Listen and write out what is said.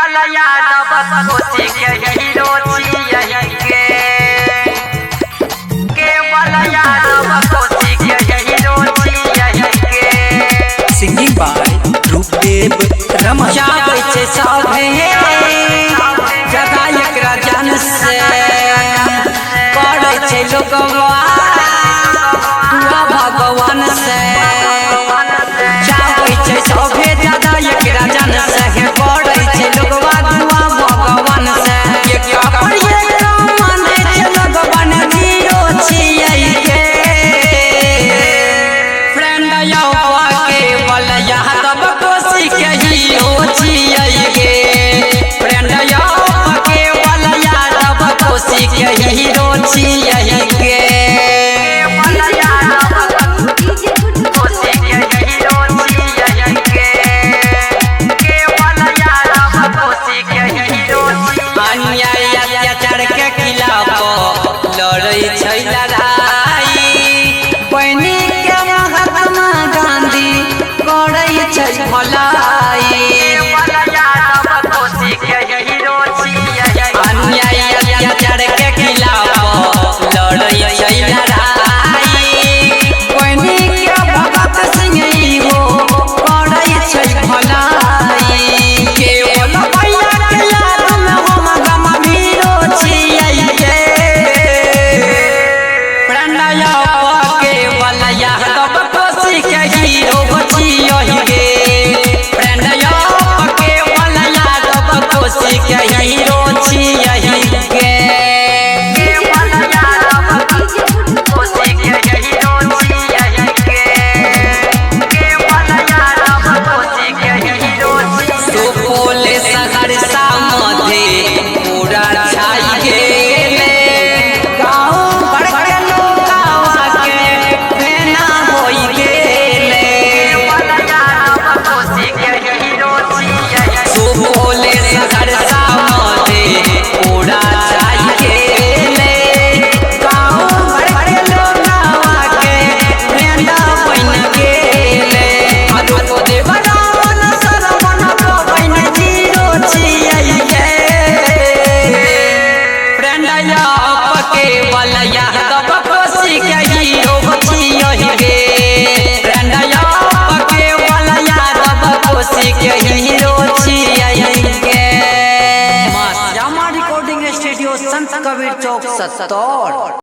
केवल यादव कोसी के हीरो छियै के केवल यादव कोसी के हीरो छियै के। Singing by Roopdev Raman. जाबै छै सभे जदा एकरा जान से पड़ै छै लोगवा दुआ भगवान से। जाबै छै सभे जदा एकरा जान से पड़ै छै लोगवा दुआ भगवान से। एकरा पर एकरा माने छै लगवन हीरो छियै के। फ्रेंड यौवा केवल यादव कोसी के हीरो छियै के। फ्रेंड यौवा केवल यादव कोसी के हीरो छियै के। केवल यादव कोसी के हीरो छियै के केवल यादव कोसी के हीरो अन्याय अत्याचार के खिलाफ लड़ै छै लड़ाई। बनी के महात्मा गांधी करै छै भलाई। केवल यादव कोसी के हीरो छियै अन्याय अत्याचार के खिलाफ लड़ै छै लड़ाई। बनी के भगत सिंह हो करै छै भलाई। केवल भैया के याद में हम गंभीरो छियै के। फ्रेंड यौवा केवल यादव कोसी के हीरो छियै के। फ्रेंड यौवा केवल यादव कोसी के हीरो छियै के। केवल यादव कोसी के हीरो छियै के केवल यादव कोसी के हीरो सुपौल सहरसा मध्य पूरा छाई गेले। गाँव भर के लोगवा के फेना होई गेले। केवल यादव कोसी के हीरो छियै सुपौल सहरसा मध्य पूरा छाई गेले। गाँव भर के लोगवा के फेना बन गेले। अदो देवरावन सरवन बन जीरो छियै के। फ्रेंड यौवा केवल यादव कोसी के हीरो छियै के। फ्रेंड यौवा केवल यादव कोसी के हीरो छियै के। श्यामा रिकॉर्डिंग स्टूडियो संत कबीर चौक 70।